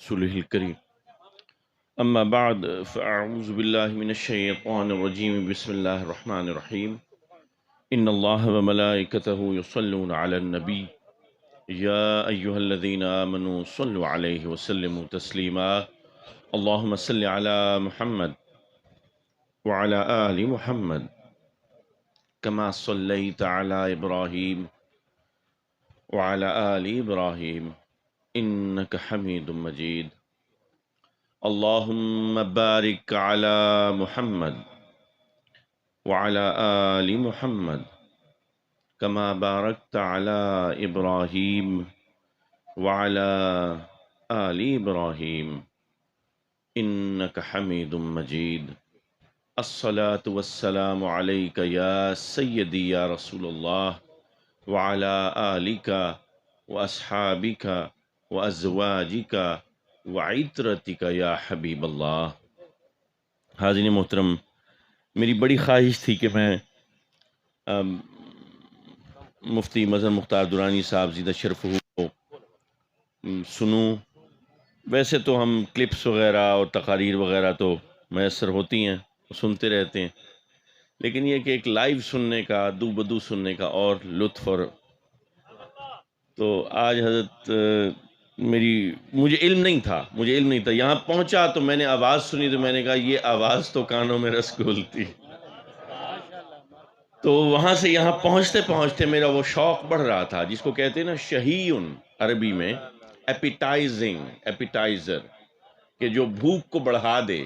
رسوله الكريم أما بعد فأعوذ بالله من الشيطان الرجيم بسم الله الرحمن الرحيم إن الله وملائكته يصلون على النبي يا أيها الذين آمنوا صلوا عليه وسلموا تسليما اللهم صل على محمد وعلى آل محمد كما صليت على إبراهيم وعلى آل إبراهيم إنك حميد مجيد اللهم بارك على محمد وعلى آل محمد كما باركت على إبراهيم وعلى آل إبراهيم إنك حميد مجيد الصلاة والسلام عليك يا سيدي يا رسول الله وعلى آلك وأصحابك وأزواجك وعترتك یا حبیب اللہ۔ حاضرین محترم، میری بڑی خواہش تھی کہ میں مفتی مظہر مختار درانی صاحب زیدہ شرف کو سنوں۔ ویسے تو ہم کلپس وغیرہ اور تقاریر وغیرہ تو میسر ہوتی ہیں، سنتے رہتے ہیں، لیکن یہ کہ ایک لائیو سننے کا، دو بدو سننے کا اور لطف، اور تو آج حضرت مجھے علم نہیں تھا، یہاں پہنچا تو میں نے آواز سنی تو میں نے کہا یہ آواز تو کانوں میں رس گھولتی۔ تو وہاں سے یہاں پہنچتے پہنچتے میرا وہ شوق بڑھ رہا تھا، جس کو کہتے ہیں نا شہیٌ عربی میں ایپیٹائزر، کہ جو بھوک کو بڑھا دے،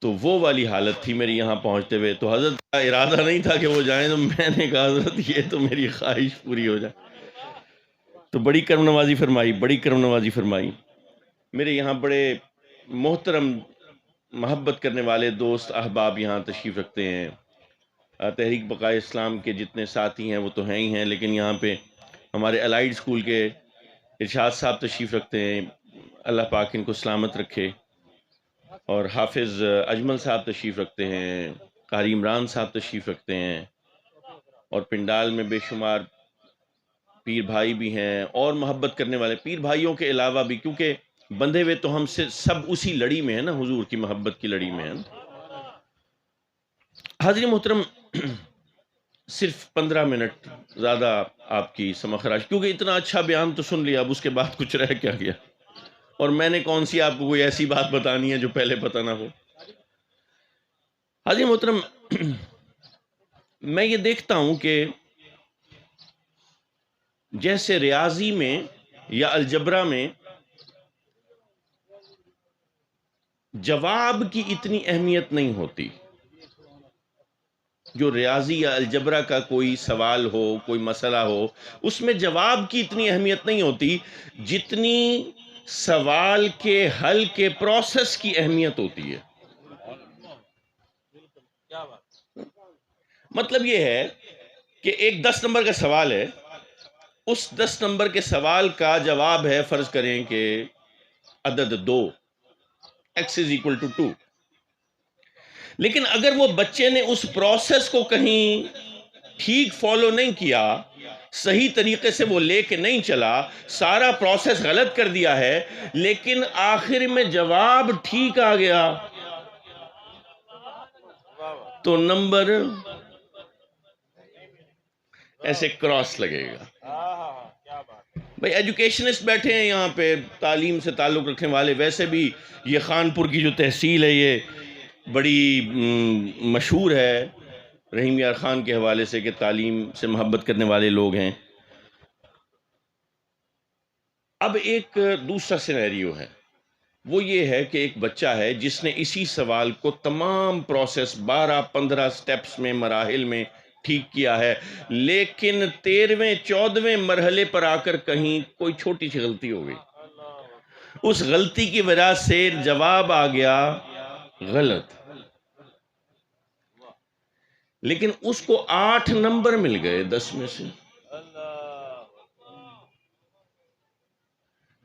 تو وہ والی حالت تھی میری یہاں پہنچتے ہوئے۔ تو حضرت کا ارادہ نہیں تھا کہ وہ جائیں، تو میں نے کہا حضرت یہ تو میری خواہش پوری ہو جائے۔ تو بڑی کرم نوازی فرمائی۔ میرے یہاں بڑے محترم محبت کرنے والے دوست احباب یہاں تشریف رکھتے ہیں۔ تحریک بقائے اسلام کے جتنے ساتھی ہیں وہ تو ہیں ہی ہیں، لیکن یہاں پہ ہمارے الائیڈ اسکول کے ارشاد صاحب تشریف رکھتے ہیں، اللہ پاک ان کو سلامت رکھے، اور حافظ اجمل صاحب تشریف رکھتے ہیں، قاری عمران صاحب تشریف رکھتے ہیں، اور پنڈال میں بے شمار پیر بھائی بھی ہیں اور محبت کرنے والے پیر بھائیوں کے علاوہ بھی، کیونکہ بندھے ہوئے تو ہم سے سب اسی لڑی میں ہیں نا، حضور کی محبت کی لڑی میں ہیں۔ حاضرین محترم، صرف 15 منٹ زیادہ آپ کی سمع خراش، کیونکہ اتنا اچھا بیان تو سن لیا، اب اس کے بعد کچھ رہ کیا گیا، اور میں نے کون سی آپ کو کوئی ایسی بات بتانی ہے جو پہلے پتہ نہ ہو۔ حاضرین محترم، میں یہ دیکھتا ہوں کہ جیسے ریاضی میں یا الجبرا میں جواب کی اتنی اہمیت نہیں ہوتی، جو ریاضی یا الجبرا کا کوئی سوال ہو، کوئی مسئلہ ہو، اس میں جواب کی اتنی اہمیت نہیں ہوتی جتنی سوال کے حل کے پروسیس کی اہمیت ہوتی ہے۔ مطلب یہ ہے کہ ایک 10 نمبر کا سوال ہے، اس 10 نمبر کے سوال کا جواب ہے، فرض کریں کہ عدد 2، x = 2، لیکن اگر وہ بچے نے اس پروسیس کو کہیں ٹھیک فالو نہیں کیا، صحیح طریقے سے وہ لے کے نہیں چلا، سارا پروسیس غلط کر دیا ہے، لیکن آخر میں جواب ٹھیک آ گیا، تو نمبر ایسے کراس لگے گا۔ بھئی ایجوکیشنسٹ بیٹھے ہیں یہاں پہ، تعلیم سے تعلق رکھنے والے، ویسے بھی یہ خانپور کی جو تحصیل ہے یہ بڑی مشہور ہے رحیم یار خان کے حوالے سے، کہ تعلیم سے محبت کرنے والے لوگ ہیں۔ اب ایک دوسرا سینیریو ہے، وہ یہ ہے کہ ایک بچہ ہے جس نے اسی سوال کو تمام پروسیس 12-15 سٹیپس میں، مراحل میں ٹھیک کیا ہے، لیکن 13ویں 14ویں مرحلے پر آ کر کہیں کوئی چھوٹی سی غلطی ہو گئی، اس غلطی کی وجہ سے جواب آ گیا غلط، لیکن اس کو 8 نمبر مل گئے 10 میں سے۔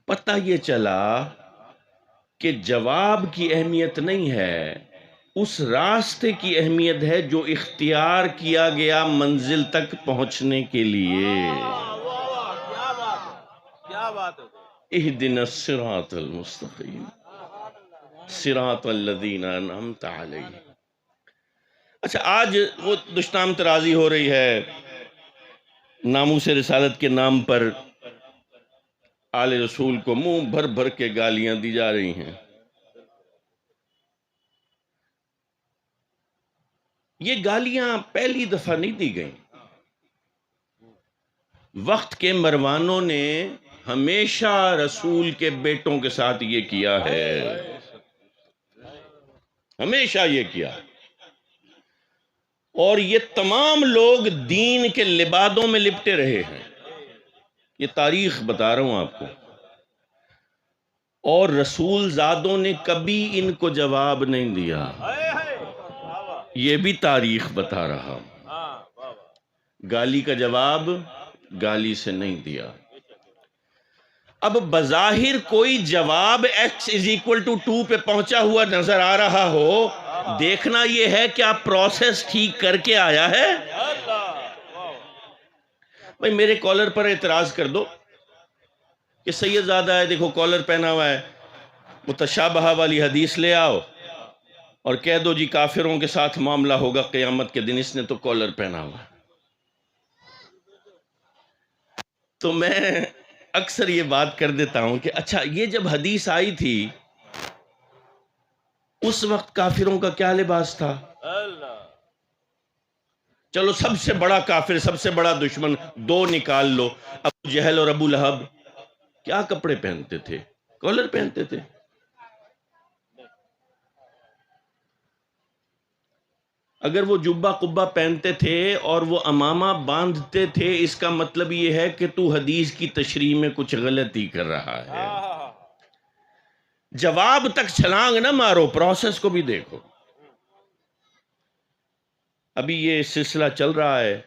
پتہ یہ چلا کہ جواب کی اہمیت نہیں ہے، اس راستے کی اہمیت ہے جو اختیار کیا گیا منزل تک پہنچنے کے لیے۔ کیا بات ہے! اہدنا الصراط المستقیم صراط الذین انعمت علیہم۔ اچھا، آج وہ دشنام ترازی ہو رہی ہے، ناموس رسالت کے نام پر آل رسول کو منہ بھر بھر کے گالیاں دی جا رہی ہیں۔ یہ گالیاں پہلی دفعہ نہیں دی گئیں، وقت کے مروانوں نے ہمیشہ رسول کے بیٹوں کے ساتھ یہ کیا ہے، ہمیشہ یہ کیا، اور یہ تمام لوگ دین کے لبادوں میں لپٹے رہے ہیں۔ یہ تاریخ بتا رہا ہوں آپ کو، اور رسول زادوں نے کبھی ان کو جواب نہیں دیا، یہ بھی تاریخ بتا رہا ہوں۔ گالی کا جواب گالی سے نہیں دیا۔ اب بظاہر کوئی جواب x=2 پہ پہنچا ہوا نظر آ رہا ہو، دیکھنا یہ ہے کیا پروسیس ٹھیک کر کے آیا ہے۔ بھئی میرے کالر پر اعتراض کر دو کہ سید زادہ ہے، دیکھو کالر پہنا ہوا ہے، متشابہہ والی حدیث لے آؤ اور کہہ دو جی کافروں کے ساتھ معاملہ ہوگا قیامت کے دن، اس نے تو کالر پہنا ہوا ہے۔ تو میں اکثر یہ بات کر دیتا ہوں کہ اچھا، یہ جب حدیث آئی تھی اس وقت کافروں کا کیا لباس تھا؟ چلو سب سے بڑا کافر، سب سے بڑا دشمن دو نکال لو، ابو جہل اور ابو لہب، کیا کپڑے پہنتے تھے؟ کالر پہنتے تھے۔ اگر وہ جبہ قبہ پہنتے تھے اور وہ امامہ باندھتے تھے، اس کا مطلب یہ ہے کہ تو حدیث کی تشریح میں کچھ غلطی کر رہا ہے۔ جواب تک چھلانگ نہ مارو، پروسیس کو بھی دیکھو۔ ابھی یہ سلسلہ چل رہا ہے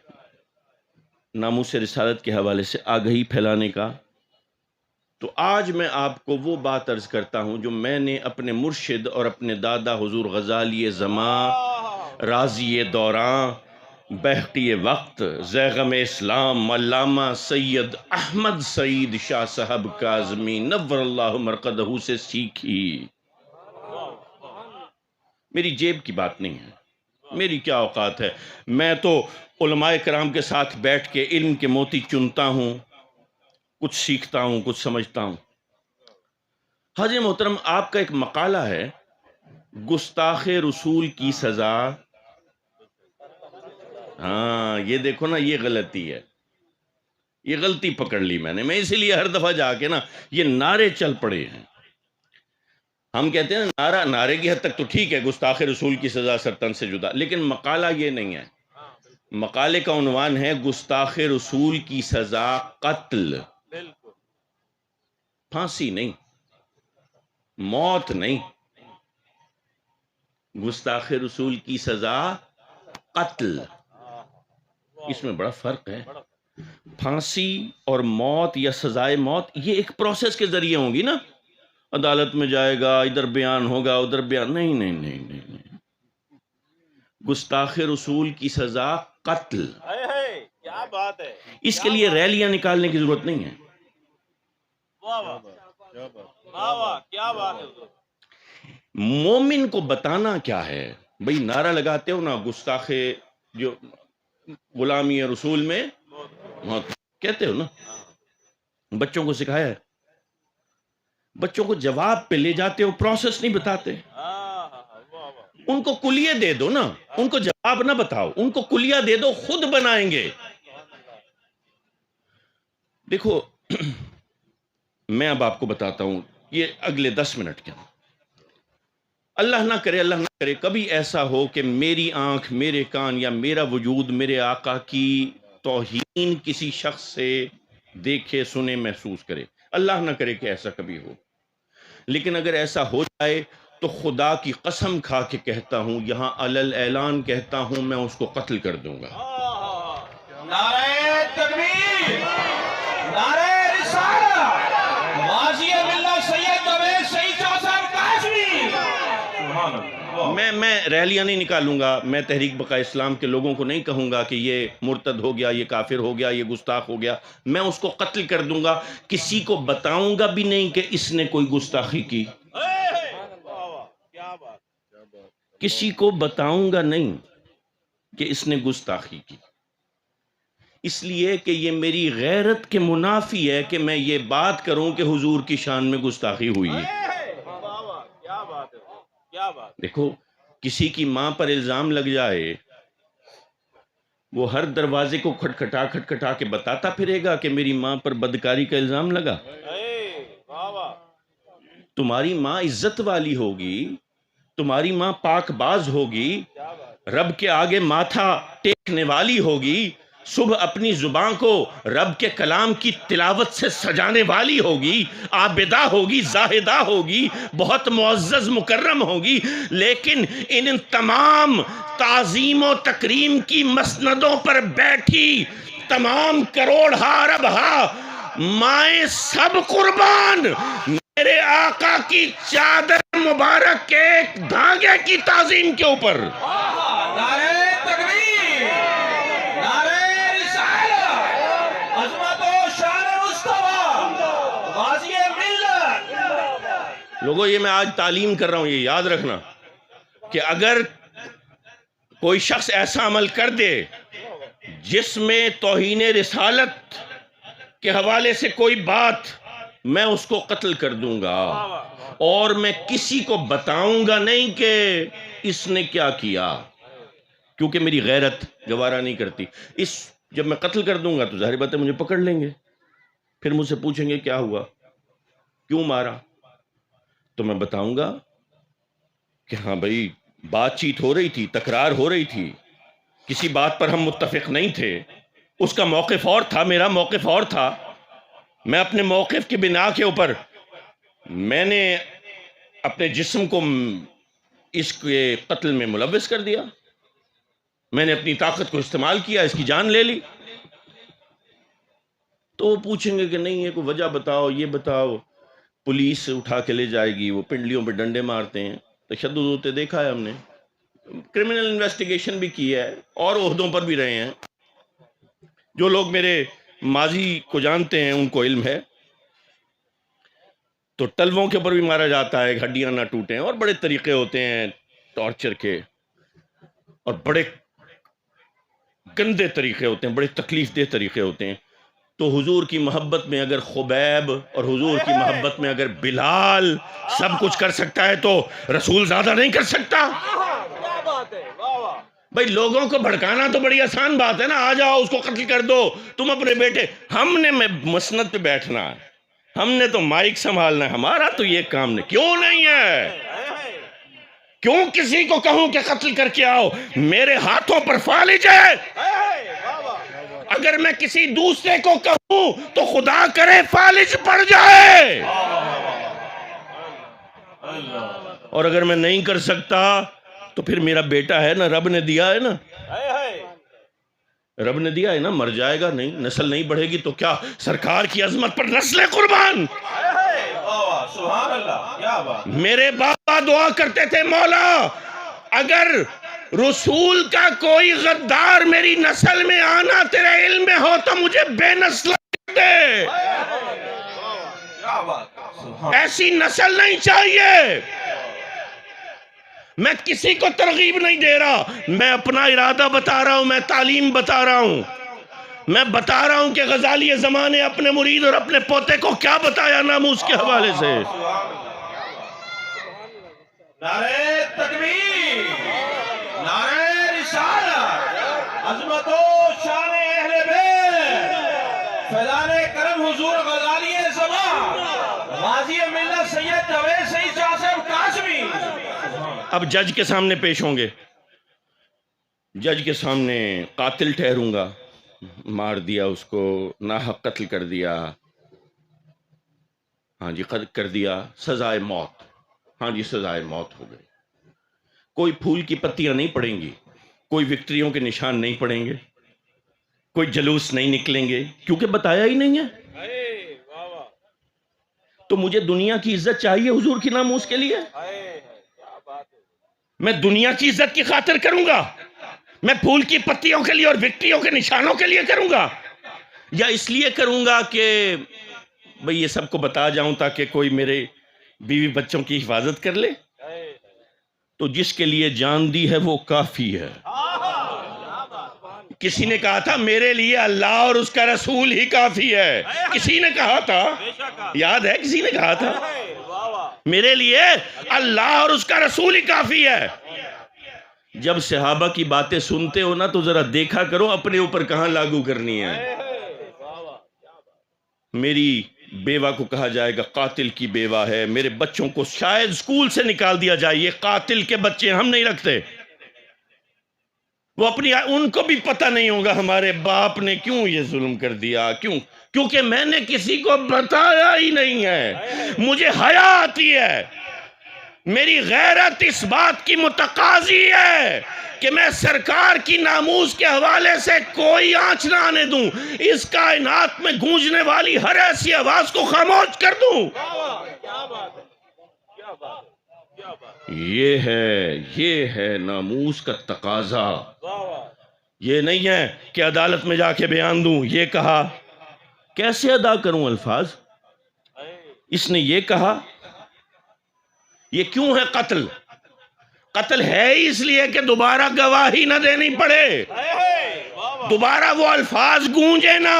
ناموس رسالت کے حوالے سے آگہی پھیلانے کا، تو آج میں آپ کو وہ بات عرض کرتا ہوں جو میں نے اپنے مرشد اور اپنے دادا حضور غزالی زمان، راضی دوراں، بہقی وقت، زیغم اسلام، علامہ سید احمد سعید شاہ صاحب کاظمی نور اللہ مرقدہ سے سیکھی۔ میری جیب کی بات نہیں ہے، میری کیا اوقات ہے، میں تو علماء کرام کے ساتھ بیٹھ کے علم کے موتی چنتا ہوں، کچھ سیکھتا ہوں، کچھ سمجھتا ہوں۔ حاجی محترم، آپ کا ایک مقالہ ہے گستاخ رسول کی سزا، ہاں یہ دیکھو نا، یہ غلطی ہے، یہ غلطی پکڑ لی میں نے، میں اسی لیے ہر دفعہ جا کے نا یہ نعرے چل پڑے ہیں۔ ہم کہتے ہیں نعرے کی حد تک تو ٹھیک ہے، گستاخ رسول کی سزا سرطن سے جدا، لیکن مقالہ یہ نہیں ہے۔ مقالے کا عنوان ہے گستاخ رسول کی سزا قتل، پھانسی نہیں، موت نہیں، گستاخ رسول کی سزا قتل، اس میں بڑا فرق ہے۔ پھانسی اور موت یا سزائے موت یہ ایک پروسیس کے ذریعے ہوں گی نا، عدالت میں جائے گا، ادھر بیان ہوگا ادھر بیان، نہیں نہیں نہیں نہیں نہیں، گستاخ رسول کی سزا قتل۔ کیا بات ہے، اس کے لیے ریلیاں نکالنے کی ضرورت نہیں ہے۔ کیا بات ہے۔ مومن کو بتانا کیا ہے، بھئی نعرہ لگاتے ہو نا گستاخ جو غلامی رسول میں کہتے ہو نا، بچوں کو سکھایا ہے، بچوں کو جواب پہ لے جاتے ہو، پروسیس نہیں بتاتے، ان کو کلیہ دے دو نا، ان کو جواب نہ بتاؤ، ان کو کلیہ دے دو، خود بنائیں گے۔ دیکھو میں اب آپ کو بتاتا ہوں یہ اگلے 10 منٹ کے اندر، اللہ نہ کرے کبھی ایسا ہو کہ میری آنکھ، میرے کان یا میرا وجود میرے آقا کی توہین کسی شخص سے دیکھے، سنے، محسوس کرے، اللہ نہ کرے کہ ایسا کبھی ہو، لیکن اگر ایسا ہو جائے تو خدا کی قسم کھا کے کہتا ہوں، یہاں علل اعلان کہتا ہوں، میں اس کو قتل کر دوں گا۔ نعرہ تکبیر، نعرہ رسالت، غازی ملت سید جاوید شاہ صاحب کاظمی، سبحان اللہ۔ میں ریلیاں نہیں نکالوں گا، میں تحریک بقا اسلام کے لوگوں کو نہیں کہوں گا کہ یہ مرتد ہو گیا، یہ کافر ہو گیا، یہ گستاخ ہو گیا، میں اس کو قتل کر دوں گا، کسی کو بتاؤں گا بھی نہیں کہ اس نے کوئی گستاخی کی، کیا بات، کسی کو بتاؤں گا نہیں کہ اس نے گستاخی کی، اس لیے کہ یہ میری غیرت کے منافی ہے کہ میں یہ بات کروں کہ حضور کی شان میں گستاخی ہوئی ہے۔ کیا بات ہے، کیا بات، دیکھو کسی کی ماں پر الزام لگ جائے، وہ ہر دروازے کو کھٹکھٹا کے بتاتا پھرے گا کہ میری ماں پر بدکاری کا الزام لگا۔ تمہاری ماں عزت والی ہوگی، تمہاری ماں پاک باز ہوگی، رب کے آگے ماتھا ٹیکنے والی ہوگی، صبح اپنی زبان کو رب کے کلام کی تلاوت سے سجانے والی ہوگی، عابدہ ہوگی، زاہدہ ہوگی، بہت معزز مکرم ہوگی، لیکن ان تمام تعظیم و تکریم کی مسندوں پر بیٹھی تمام کروڑ عرب مائیں سب قربان میرے آقا کی چادر مبارک کے ایک دھاگے کی تعظیم کے اوپر۔ نعرہ تکبیر، نعرہ رسالت، عظمت و شان مصطفیٰ، غازی ملت۔ لوگوں یہ میں آج تعلیم کر رہا ہوں، یہ یاد رکھنا کہ اگر کوئی شخص ایسا عمل کر دے جس میں توہین رسالت کے حوالے سے کوئی بات، میں اس کو قتل کر دوں گا، اور میں کسی کو بتاؤں گا نہیں کہ اس نے کیا کیا، کیونکہ میری غیرت گوارا نہیں کرتی۔ جب میں قتل کر دوں گا تو ظاہر بات ہے مجھے پکڑ لیں گے، پھر مجھ سے پوچھیں گے کیا ہوا، کیوں مارا، تو میں بتاؤں گا کہ ہاں بھائی بات چیت ہو رہی تھی، تکرار ہو رہی تھی، کسی بات پر ہم متفق نہیں تھے، اس کا موقف اور تھا، میرا موقف اور تھا، میں اپنے موقف کی بنا کے اوپر میں نے اپنے جسم کو اس کے قتل میں ملوث کر دیا، میں نے اپنی طاقت کو استعمال کیا، اس کی جان لے لی، تو وہ پوچھیں گے کہ نہیں یہ کوئی وجہ بتاؤ، یہ بتاؤ، پولیس اٹھا کے لے جائے گی، وہ پنڈلیوں پہ ڈنڈے مارتے ہیں، تشدد ہوتے دیکھا ہے ہم نے، کرمنل انویسٹیگیشن بھی کی ہے، اور عہدوں پر بھی رہے ہیں، جو لوگ میرے ماضی کو جانتے ہیں ان کو علم ہے، تو تلووں کے اوپر بھی مارا جاتا ہے، ہڈیاں نہ ٹوٹیں، اور بڑے طریقے ہوتے ہیں ٹارچر کے، اور بڑے گندے طریقے ہوتے ہیں، بڑے تکلیف دہ طریقے ہوتے ہیں، تو حضور کی محبت میں اگر خبیب اور حضور کی محبت میں اگر بلال سب کچھ کر سکتا ہے تو رسول زیادہ نہیں کر سکتا؟ بھئی لوگوں کو بھڑکانا تو بڑی آسان بات ہے نا، آ جاؤ اس کو قتل کر دو، تم اپنے بیٹے، ہم نے مسند پہ بیٹھنا ہے، ہم نے تو مائک سنبھالنا ہے، ہمارا تو یہ کام نہیں، کیوں نہیں ہے؟ کیوں کسی کو کہوں کہ قتل کر کے آؤ؟ میرے ہاتھوں پر فالج ہے، اگر میں کسی دوسرے کو کہوں تو خدا کرے فالج پڑ جائے، اور اگر میں نہیں کر سکتا تو پھر میرا بیٹا ہے نا، رب نے دیا ہے نا، رب نے دیا ہے نا، مر جائے گا نہیں، نسل نہیں بڑھے گی تو کیا، سرکار کی عظمت پر نسلیں قربان۔ سبحان اللہ، کیا بات، میرے بابا دعا کرتے تھے، مولا اگر رسول کا کوئی غدار میری نسل میں آنا تیرے علم میں ہو تو مجھے بے نسل کر دے، کیا بات، ایسی نسل نہیں چاہیے۔ میں کسی کو ترغیب نہیں دے رہا، میں اپنا ارادہ بتا رہا ہوں، میں تعلیم بتا رہا ہوں، میں بتا رہا ہوں کہ غزالی زمان نے اپنے مرید اور اپنے پوتے کو کیا بتایا ناموس کے حوالے سے۔ نعرہ تکبیر، نعرہ رسالت، عظمت و شان اہل بیت، فیضان کرم حضور غزالی زمان، غازی ملت سید جاوید سعید شاہ صاحب کاشمی۔ اب جج کے سامنے پیش ہوں گے، جج کے سامنے قاتل ٹھہروں گا، مار دیا اس کو، ناحق قتل کر دیا، ہاں جی قتل کر دیا، سزائے موت، ہاں جی سزائے موت ہو گئی، کوئی پھول کی پتیاں نہیں پڑیں گی، کوئی وکٹریوں کے نشان نہیں پڑیں گے، کوئی جلوس نہیں نکلیں گے، کیونکہ بتایا ہی نہیں ہے۔ تو مجھے دنیا کی عزت چاہیے حضور کی ناموس کے لیے؟ میں دنیا کی عزت کی خاطر کروں گا؟ میں پھول کی پتیوں کے لیے اور وکٹریوں کے نشانوں کے لیے کروں گا؟ یا اس لیے کروں گا کہ بھئی یہ سب کو بتا جاؤں تاکہ کوئی میرے بیوی بچوں کی حفاظت کر لے؟ تو جس کے لیے جان دی ہے وہ کافی ہے۔ کسی نے کہا تھا میرے لیے اللہ اور اس کا رسول ہی کافی ہے۔ کسی نے کہا تھا، یاد ہے کسی نے کہا تھا میرے لیے اللہ اور اس کا رسول ہی کافی ہے۔ جب صحابہ کی باتیں سنتے ہو نا تو ذرا دیکھا کرو اپنے اوپر کہاں لاگو کرنی ہے۔ میری بیوہ کو کہا جائے گا قاتل کی بیوہ ہے، میرے بچوں کو شاید اسکول سے نکال دیا جائے، یہ قاتل کے بچے ہم نہیں رکھتے۔ وہ اپنی ان کو بھی پتہ نہیں ہوگا ہمارے باپ نے کیوں یہ ظلم کر دیا، کیونکہ میں نے کسی کو بتایا ہی نہیں ہے۔ مجھے حیا آتی ہے، میری غیرت اس بات کی متقاضی ہے کہ میں سرکار کی ناموس کے حوالے سے کوئی آنچ نہ آنے دوں، اس کائنات میں گونجنے والی ہر ایسی آواز کو خاموش کر دوں۔ یہ ہے ناموس کا تقاضا۔ یہ نہیں ہے کہ عدالت میں جا کے بیان دوں، یہ کہا، کیسے ادا کروں الفاظ؟ اس نے یہ کہا، یہ کیوں ہے قتل؟ قتل ہے اس لیے کہ دوبارہ گواہی نہ دینی پڑے، دوبارہ وہ الفاظ گونجے نا۔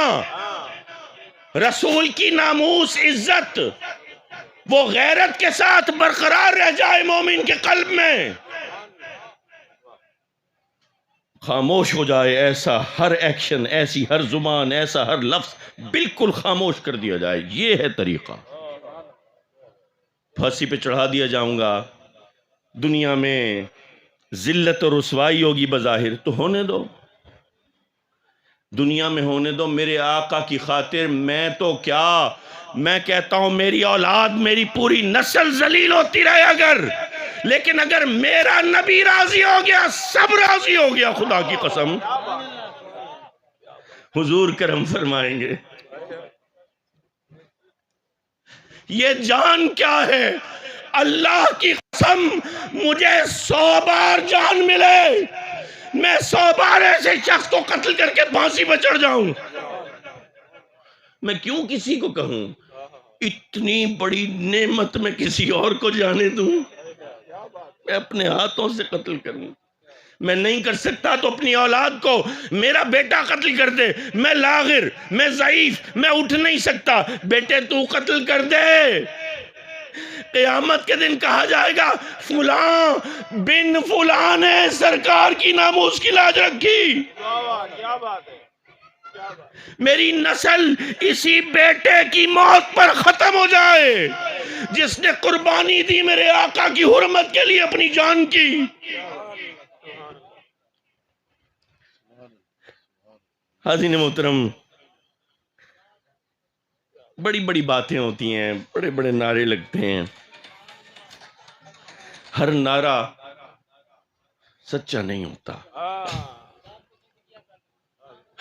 رسول کی ناموس، عزت، وہ غیرت کے ساتھ برقرار رہ جائے مومن کے قلب میں۔ خاموش ہو جائے ایسا ہر ایکشن، ایسی ہر زبان، ایسا ہر لفظ بالکل خاموش کر دیا جائے۔ یہ ہے طریقہ۔ پھانسی پہ چڑھا دیا جاؤں گا، دنیا میں ذلت اور رسوائی ہوگی بظاہر، تو ہونے دو، دنیا میں ہونے دو۔ میرے آقا کی خاطر میں تو کیا، میں کہتا ہوں میری اولاد، میری پوری نسل ذلیل ہوتی رہے اگر، لیکن اگر میرا نبی راضی ہو گیا، سب راضی ہو گیا، خدا کی قسم۔ حضور کرم فرمائیں گے، یہ جان کیا ہے؟ اللہ کی قسم مجھے 100 بار جان ملے، میں 100 بار ایسے شخص کو قتل کر کے پھانسی پہ چڑھ جاؤں۔ میں کیوں کسی کو کہوں؟ اتنی بڑی نعمت میں کسی اور کو جانے دوں؟ میں اپنے ہاتھوں سے قتل کروں۔ میں نہیں کر سکتا تو اپنی اولاد کو، میرا بیٹا قتل کر دے، میں لاغر، میں ضعیف، میں اٹھ نہیں سکتا، بیٹے تو قتل کر دے۔ قیامت کے دن کہا جائے گا فلاں بن فلاں نے سرکار کی ناموس کی لاج رکھی۔ میری نسل اسی بیٹے کی موت پر ختم ہو جائے جس نے قربانی دی میرے آقا کی حرمت کے لیے اپنی جان کی۔ حاضرین محترم، بڑی بڑی باتیں ہوتی ہیں، بڑے بڑے نعرے لگتے ہیں، ہر نعرہ سچا نہیں ہوتا،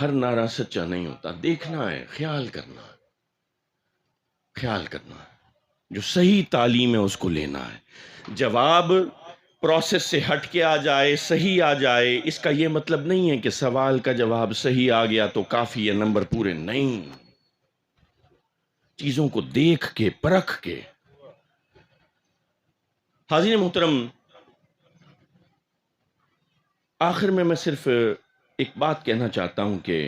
ہر نعرہ سچا نہیں ہوتا۔ دیکھنا ہے، خیال کرنا ہے، خیال کرنا ہے، جو صحیح تعلیم ہے اس کو لینا ہے۔ جواب پروسیس سے ہٹ کے آ جائے، صحیح آ جائے، اس کا یہ مطلب نہیں ہے کہ سوال کا جواب صحیح آ گیا تو کافی ہے، نمبر پورے نہیں۔ چیزوں کو دیکھ کے، پرکھ کے۔ حاضرین محترم، آخر میں صرف ایک بات کہنا چاہتا ہوں کہ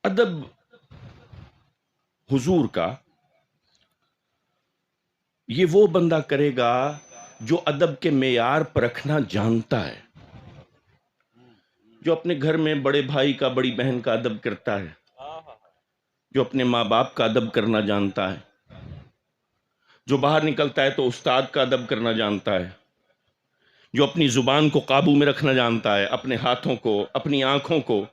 ادب حضور کا یہ وہ بندہ کرے گا جو ادب کے معیار پر رکھنا جانتا ہے، جو اپنے گھر میں بڑے بھائی کا، بڑی بہن کا ادب کرتا ہے، جو اپنے ماں باپ کا ادب کرنا جانتا ہے، جو باہر نکلتا ہے تو استاد کا ادب کرنا جانتا ہے، جو اپنی زبان کو قابو میں رکھنا جانتا ہے، اپنے ہاتھوں کو، اپنی آنکھوں کو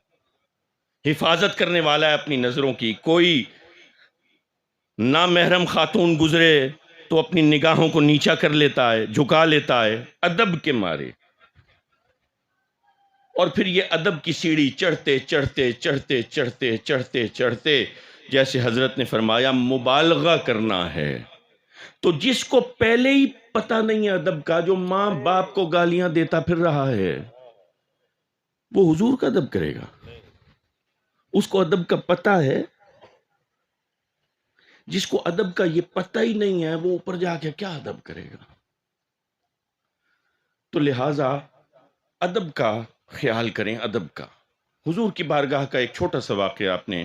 حفاظت کرنے والا ہے، اپنی نظروں کی۔ کوئی نامحرم خاتون گزرے تو اپنی نگاہوں کو نیچا کر لیتا ہے، جھکا لیتا ہے ادب کے مارے، اور پھر یہ ادب کی سیڑھی چڑھتے چڑھتے چڑھتے چڑھتے چڑھتے چڑھتے، جیسے حضرت نے فرمایا، مبالغہ کرنا ہے، تو جس کو پہلے ہی پتہ نہیں ہے ادب کا، جو ماں باپ کو گالیاں دیتا پھر رہا ہے، وہ حضور کا ادب کرے گا؟ اس کو ادب کا پتہ ہے؟ جس کو ادب کا یہ پتہ ہی نہیں ہے وہ اوپر جا کے کیا ادب کرے گا؟ تو لہٰذا ادب کا خیال کریں، ادب کا۔ حضور کی بارگاہ کا ایک چھوٹا سا واقعہ اپنے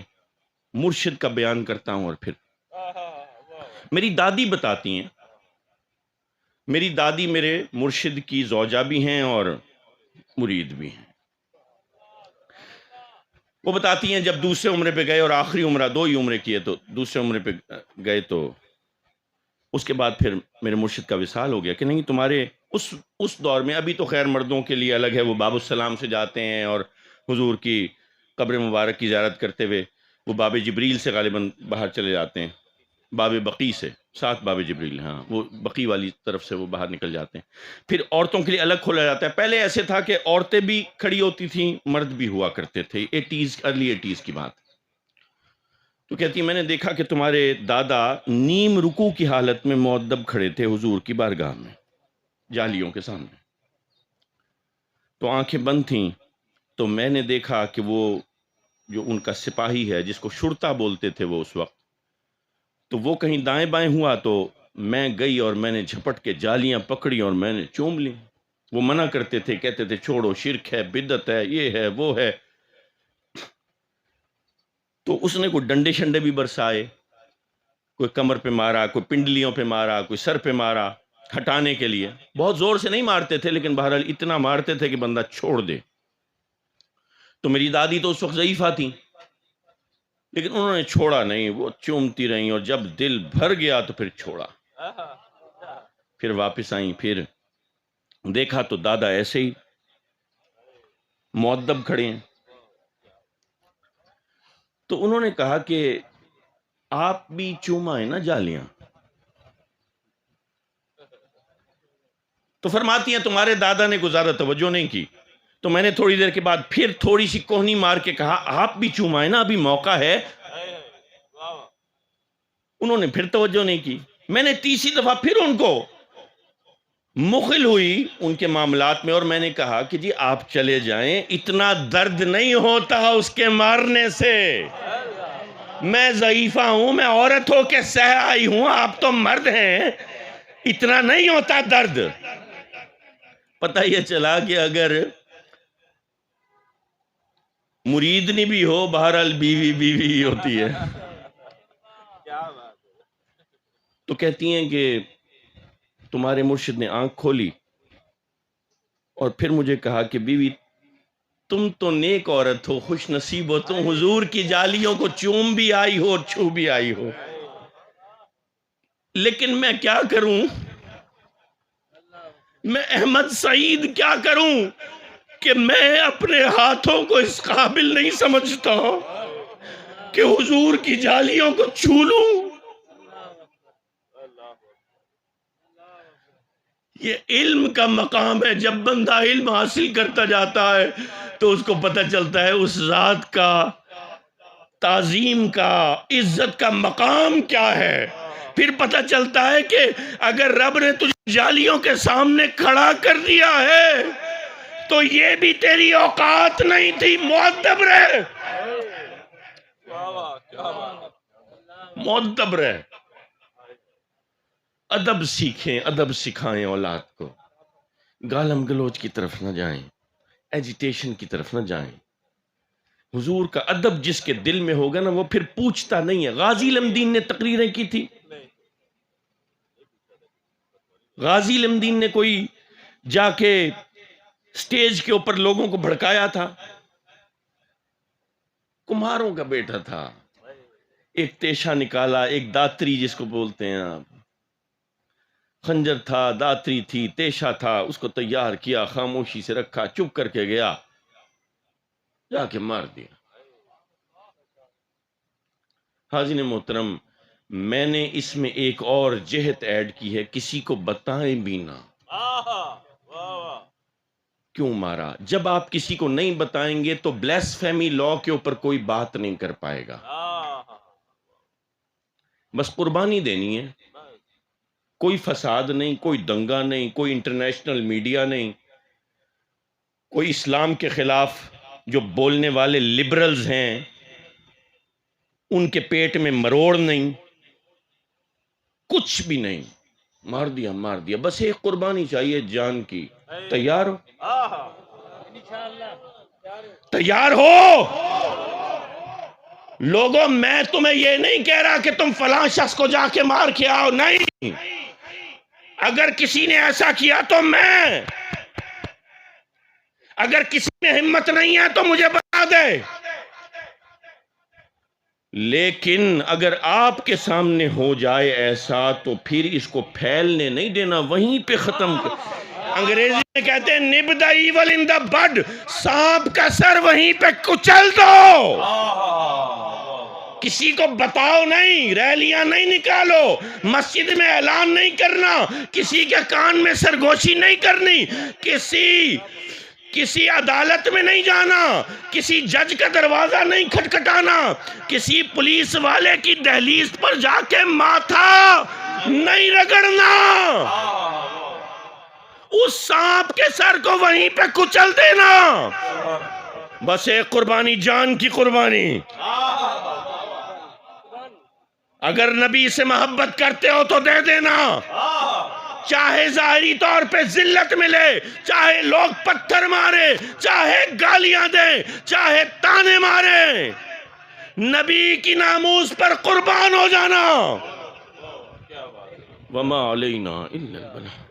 مرشد کا بیان کرتا ہوں، اور پھر میری دادی بتاتی ہیں، میری دادی میرے مرشد کی زوجہ بھی ہیں اور مرید بھی ہیں۔ وہ بتاتی ہیں جب دوسرے عمرے پہ گئے، اور آخری عمرہ 2 ہی عمرے کیے، تو دوسرے عمرے پہ گئے تو اس کے بعد پھر میرے مرشد کا وصال ہو گیا کہ نہیں، تمہارے اس دور میں، ابھی تو خیر مردوں کے لیے الگ ہے، وہ باب السلام سے جاتے ہیں اور حضور کی قبر مبارک کی زیارت کرتے ہوئے وہ باب جبریل سے غالباً باہر چلے جاتے ہیں، باب بقی سے، 7 باب جبریل، ہاں وہ بقی والی طرف سے وہ باہر نکل جاتے ہیں۔ پھر عورتوں کے لیے الگ کھولا جاتا ہے۔ پہلے ایسے تھا کہ عورتیں بھی کھڑی ہوتی تھیں، مرد بھی ہوا کرتے تھے، ارلی 80s کی بات۔ تو کہتی میں نے دیکھا کہ تمہارے دادا نیم رکوع کی حالت میں مؤدب کھڑے تھے حضور کی بارگاہ میں، جالیوں کے سامنے، تو آنکھیں بند تھیں، تو میں نے دیکھا کہ وہ جو ان کا سپاہی ہے، جس کو شرطہ بولتے تھے وہ اس وقت، تو وہ کہیں دائیں بائیں ہوا تو میں گئی اور میں نے جھپٹ کے جالیاں پکڑی اور میں نے چوم لی۔ وہ منع کرتے تھے، کہتے تھے چھوڑو، شرک ہے، بدعت ہے، یہ ہے، وہ ہے۔ تو اس نے کوئی ڈنڈے شنڈے بھی برسائے، کوئی کمر پہ مارا، کوئی پنڈلیوں پہ مارا، کوئی سر پہ مارا، ہٹانے کے لیے۔ بہت زور سے نہیں مارتے تھے، لیکن بہرحال اتنا مارتے تھے کہ بندہ چھوڑ دے۔ تو میری دادی تو اس وقت ضعیفہ تھی، لیکن انہوں نے چھوڑا نہیں، وہ چومتی رہیں، اور جب دل بھر گیا تو پھر چھوڑا۔ پھر واپس آئیں، پھر دیکھا تو دادا ایسے ہی مؤدب کھڑے ہیں۔ تو انہوں نے کہا کہ آپ بھی چومائیں نا جالیاں۔ تو فرماتی ہیں تمہارے دادا نے گزارا توجہ نہیں کی، تو میں نے تھوڑی دیر کے بعد پھر تھوڑی سی کوہنی مار کے کہا آپ بھی چومائیں نا، ابھی موقع ہے۔ انہوں نے پھر توجہ نہیں کی۔ میں نے تیسری دفعہ پھر ان کو مخل ہوئی ان کے معاملات میں، اور میں نے کہا کہ جی آپ چلے جائیں، اتنا درد نہیں ہوتا اس کے مارنے سے، میں ضعیفہ ہوں، میں عورت ہو کے سہ آئی ہوں، آپ تو مرد ہیں، اتنا نہیں ہوتا درد۔ پتہ یہ چلا کہ اگر مریدنی بھی ہو، بہرحال بیوی بیوی ہی ہوتی ہے۔ تو کہتی ہیں کہ تمہارے مرشد نے آنکھ کھولی اور پھر مجھے کہا کہ بیوی تم تو نیک عورت ہو، خوش نصیب ہو، تم حضور کی جالیوں کو چوم بھی آئی ہو اور چھو بھی آئی ہو، لیکن میں کیا کروں، میں احمد سعید کیا کروں کہ میں اپنے ہاتھوں کو اس قابل نہیں سمجھتا کہ حضور کی جالیوں کو چھو لوں۔ یہ علم کا مقام ہے۔ جب بندہ علم حاصل کرتا جاتا ہے تو اس کو پتہ چلتا ہے اس ذات کا، تعظیم کا، عزت کا مقام کیا ہے۔ پھر پتہ چلتا ہے کہ اگر رب نے تجھے جالیوں کے سامنے کھڑا کر دیا ہے تو یہ بھی تیری اوقات نہیں تھی، مؤدب رہ، مؤدب رہ۔ ادب سیکھیں، ادب سکھائیں اولاد کو، گالم گلوچ کی طرف نہ جائیں، ایجیٹیشن کی طرف نہ جائیں۔ حضور کا ادب جس کے دل میں ہوگا نا، وہ پھر پوچھتا نہیں ہے۔ غازی لمدین نے تقریریں کی تھی، غازی لمدین نے کوئی جا کے سٹیج کے اوپر لوگوں کو بھڑکایا تھا، کمہاروں کا بیٹا تھا، ایک تیشہ نکالا، ایک داتری جس کو بولتے ہیں آپ، خنجر تھا، داتری تھی، تیشہ تھا، اس کو تیار کیا، خاموشی سے رکھا، چپ کر کے گیا، جا کے مار دیا۔ حاضرین محترم، میں نے اس میں ایک اور جہت ایڈ کی ہے، کسی کو بتائیں بھی نہ۔ کیوں مارا؟ جب آپ کسی کو نہیں بتائیں گے تو بلیسفیمی لا کے اوپر کوئی بات نہیں کر پائے گا، بس قربانی دینی ہے۔ کوئی فساد نہیں، کوئی دنگا نہیں، کوئی انٹرنیشنل میڈیا نہیں، کوئی اسلام کے خلاف جو بولنے والے لبرلز ہیں ان کے پیٹ میں مروڑ نہیں، کچھ بھی نہیں. مار دیا بس ایک قربانی چاہیے جان کی. تیار ہو؟ تیار ہو؟ لوگوں میں تمہیں یہ نہیں کہہ رہا کہ تم فلاں شخص کو جا کے مار کے آؤ، نہیں. اگر کسی نے ایسا کیا تو میں، اگر کسی میں ہمت نہیں ہے تو مجھے بتا دے. لیکن اگر آپ کے سامنے ہو جائے ایسا تو پھر اس کو پھیلنے نہیں دینا، وہیں پہ ختم انگریزی میں کہتے ہیں nip the evil in the bud، سانپ کا سر وہیں پہ کچل دو. کسی کو بتاؤ نہیں، ریلیاں نہیں نکالو، مسجد میں اعلان نہیں کرنا، کسی کے کان میں سرگوشی نہیں کرنی، کسی عدالت میں نہیں جانا، کسی جج کا دروازہ نہیں کھٹکھٹانا، کسی پولیس والے کی دہلیز پر جا کے ماتھا نہیں رگڑنا. اس سانپ کے سر کو وہیں پہ کچل دینا. بس ایک قربانی، جان کی قربانی. اگر نبی سے محبت کرتے ہو تو دے دینا، چاہے ظاہری طور پہ ذلت ملے، چاہے لوگ پتھر مارے، چاہے گالیاں دیں، چاہے تانے مارے، نبی کی ناموس پر قربان ہو جانا. وما علینا الا البلاغ.